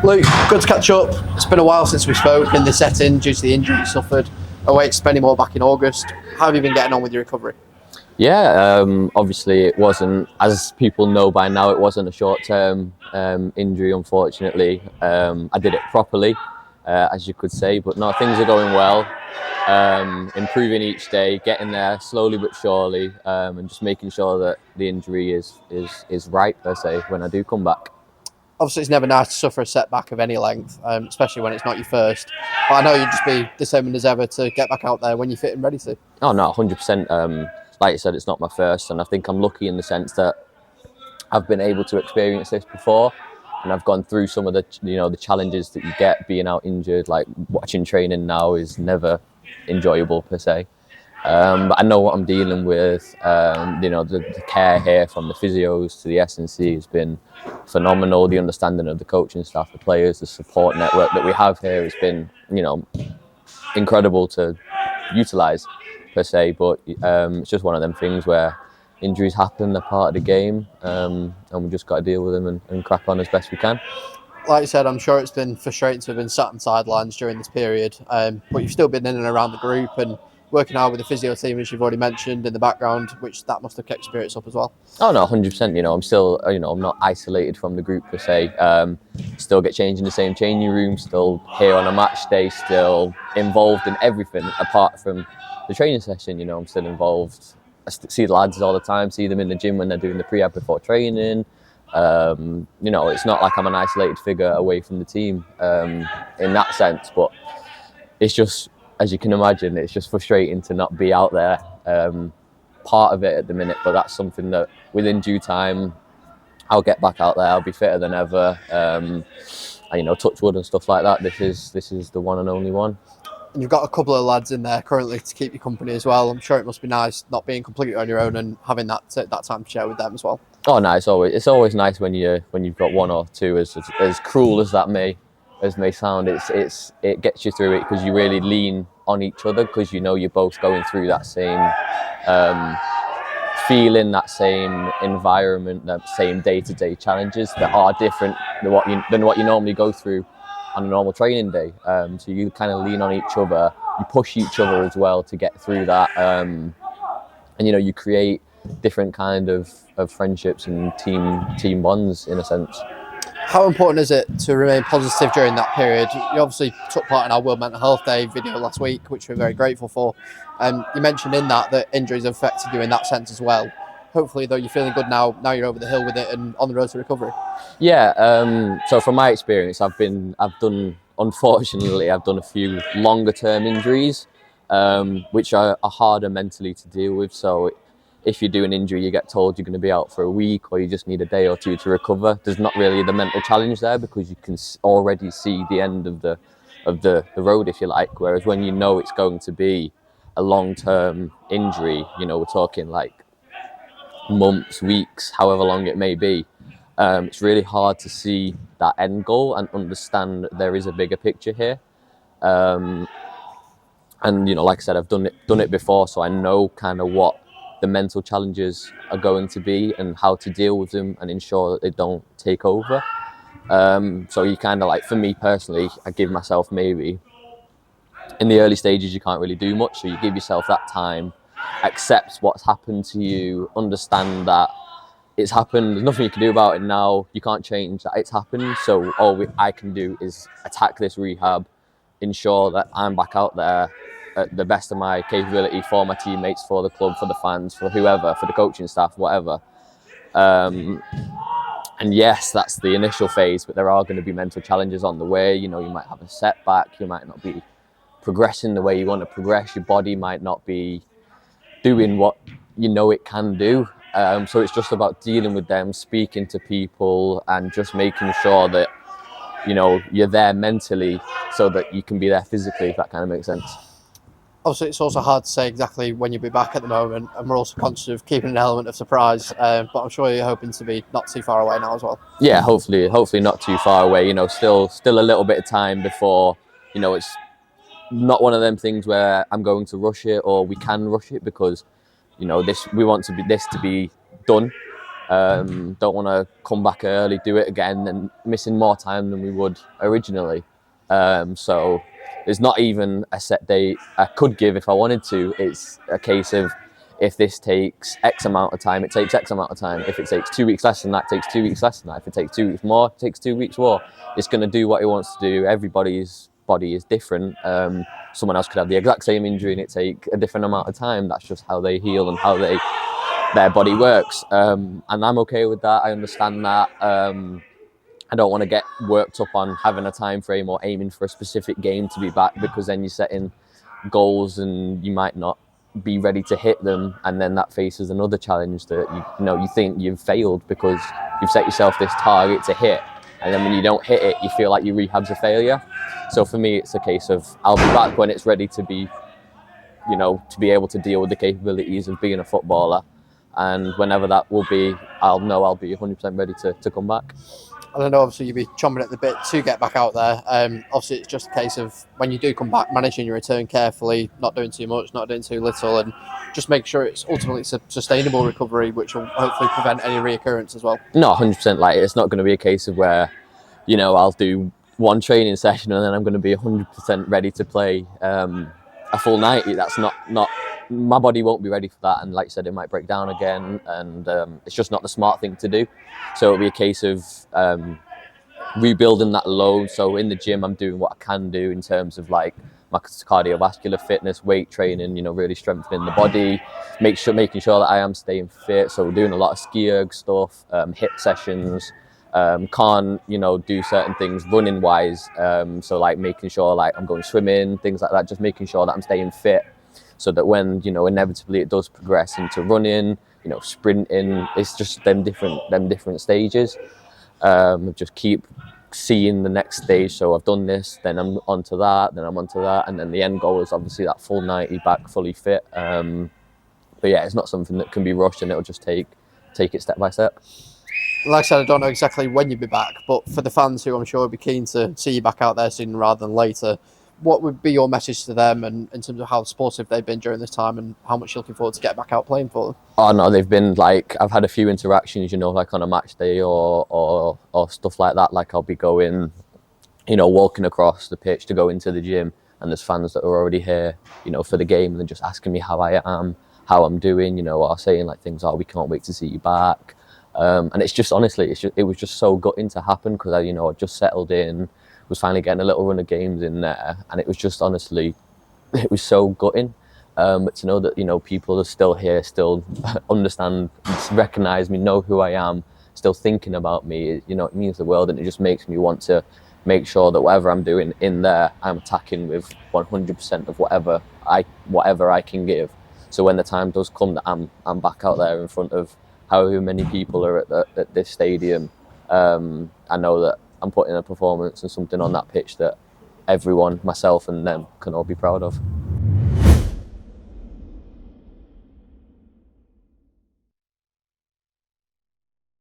Luke, good to catch up. It's been a while since we spoke in this setting due to the injury you suffered away at Spennymoor back in August. How have you been getting on with your recovery? Yeah, obviously it wasn't, as people know by now, it wasn't a short-term injury, unfortunately. I did it properly, as you could say, but no, things are going well. Improving each day, getting there slowly but surely, and just making sure that the injury is right, per se, when I do come back. Obviously, it's never nice to suffer a setback of any length, especially when it's not your first. But I know you'd just be determined as ever to get back out there when you're fit and ready to. Oh no, 100%. Like you said, it's not my first, and I think I'm lucky in the sense that I've been able to experience this before, and I've gone through some of the the challenges that you get being out injured. Like watching training now is never enjoyable per se, but I know what I'm dealing with. The care here from the physios to the S&C has been phenomenal. The understanding of the coaching staff, the players, the support network that we have here has been incredible to utilise per se, but it's just one of them things where injuries happen, they're part of the game, and we've just got to deal with them and crack on as best we can. Like you said, I'm sure it's been frustrating to have been sat on sidelines during this period, but you've still been in and around the group and working hard with the physio team, as you've already mentioned, in the background, which that must have kept spirits up as well. Oh no, 100%. I'm still, I'm not isolated from the group per se. Still get changed in the same changing room, still here on a match day, still involved in everything apart from the training session. I'm still involved. I see the lads all the time, see them in the gym when they're doing the pre-ab before training. It's not like I'm an isolated figure away from the team in that sense, but it's just, as you can imagine, it's just frustrating to not be out there, part of it at the minute. But that's something that within due time, I'll get back out there. I'll be fitter than ever. Touch wood and stuff like that. This is the one and only one. And you've got a couple of lads in there currently to keep you company as well. I'm sure it must be nice not being completely on your own and having that time to share with them as well. Oh no, it's always nice when you've got one or two. As cruel as that may sound, it gets you through it because you really lean on each other because you're both going through that same feeling, that same environment, that same day-to-day challenges that are different than what you normally go through on a normal training day. So you kind of lean on each other, you push each other as well to get through that, and you create different kind of friendships and team bonds in a sense. How important is it to remain positive during that period? You obviously took part in our World Mental Health Day video last week, which we're very grateful for. You mentioned in that injuries have affected you in that sense as well. Hopefully, though, you're feeling good now. Now you're over the hill with it and on the road to recovery. Yeah. So from my experience, unfortunately, I've done a few longer term injuries, which are harder mentally to deal with. So if you do an injury, you get told you're going to be out for a week or you just need a day or two to recover. There's not really the mental challenge there because you can already see the end of the road, if you like. Whereas when it's going to be a long-term injury, we're talking like months, weeks, however long it may be, it's really hard to see that end goal and understand that there is a bigger picture here. And like I said, I've done it before, so I know kind of what the mental challenges are going to be and how to deal with them and ensure that they don't take over. So you kind of, like, for me personally, I give myself, maybe in the early stages you can't really do much, so you give yourself that time, accept what's happened to you, understand that it's happened, there's nothing you can do about it now, you can't change that it's happened, so I can do is attack this rehab, ensure that I'm back out there at the best of my capability for my teammates, for the club, for the fans, for whoever, for the coaching staff, whatever. And yes, that's the initial phase, but there are going to be mental challenges on the way. You might have a setback, you might not be progressing the way you want to progress, your body might not be doing what it can do. So it's just about dealing with them, speaking to people, and just making sure that you're there mentally so that you can be there physically, if that kind of makes sense. Obviously, it's also hard to say exactly when you'll be back at the moment, and we're also conscious of keeping an element of surprise, but I'm sure you're hoping to be not too far away now as well. Yeah, hopefully not too far away. Still a little bit of time before, it's not one of them things where I'm going to rush it or we can rush it, because we want this to be done Don't want to come back early, do it again, and missing more time than we would originally. So there's not even a set date I could give if I wanted to. It's a case of, if this takes X amount of time, it takes X amount of time. If it takes 2 weeks less than that, it takes 2 weeks less than that. If it takes 2 weeks more, it takes 2 weeks more. It's going to do what it wants to do. Everybody's body is different. Someone else could have the exact same injury and it take a different amount of time. That's just how they heal and how their body works. And I'm okay with that. I understand that. I don't want to get worked up on having a time frame or aiming for a specific game to be back, because then you're setting goals and you might not be ready to hit them, and then that faces another challenge that you think you've failed because you've set yourself this target to hit, and then when you don't hit it, you feel like your rehab's a failure. So for me, it's a case of, I'll be back when it's ready to be, to be able to deal with the capabilities of being a footballer, and whenever that will be, I'll know I'll be 100% ready to come back. And I know obviously you'll be chomping at the bit to get back out there. Obviously, it's just a case of, when you do come back, managing your return carefully, not doing too much, not doing too little, and just make sure it's ultimately a sustainable recovery, which will hopefully prevent any reoccurrence as well. No, 100%. Like, it's not going to be a case of where, I'll do one training session and then I'm going to be 100% ready to play a full 90. That's not my body won't be ready for that, and like I said, it might break down again, and it's just not the smart thing to do. So it'll be a case of rebuilding that load. So in the gym, I'm doing what I can do in terms of like my cardiovascular fitness, weight training, really strengthening the body, making sure that I am staying fit. So we're doing a lot of ski erg stuff, HIIT sessions. Can't do certain things running wise, so like making sure like I'm going swimming, things like that, just making sure that I'm staying fit, so that when inevitably it does progress into running, sprinting, it's just them different stages. Just keep seeing the next stage. So I've done this, then I'm onto that, and then the end goal is obviously that full 90 back fully fit. But yeah, it's not something that can be rushed, and it'll just take it step by step. Like I said, I don't know exactly when you'll be back, but for the fans who I'm sure will be keen to see you back out there sooner rather than later, what would be your message to them, and in terms of how supportive they've been during this time, and how much you're looking forward to get back out playing for them? Oh no, they've been like, I've had a few interactions, like on a match day or stuff like that. Like I'll be going, walking across the pitch to go into the gym, and there's fans that are already here, for the game, and they're just asking me how I am, how I'm doing, or saying like things, we can't wait to see you back. And it's just, honestly, it was just so gutting to happen, because I just settled in, was finally getting a little run of games in there, and it was just, honestly, it was so gutting. But to know that people are still here, still understand, recognise me, know who I am, still thinking about me, it means the world, and it just makes me want to make sure that whatever I'm doing in there, I'm attacking with 100% of whatever I can give. So when the time does come that I'm back out there in front of however many people are at this stadium, I know that I'm putting a performance and something on that pitch that everyone, myself and them, can all be proud of.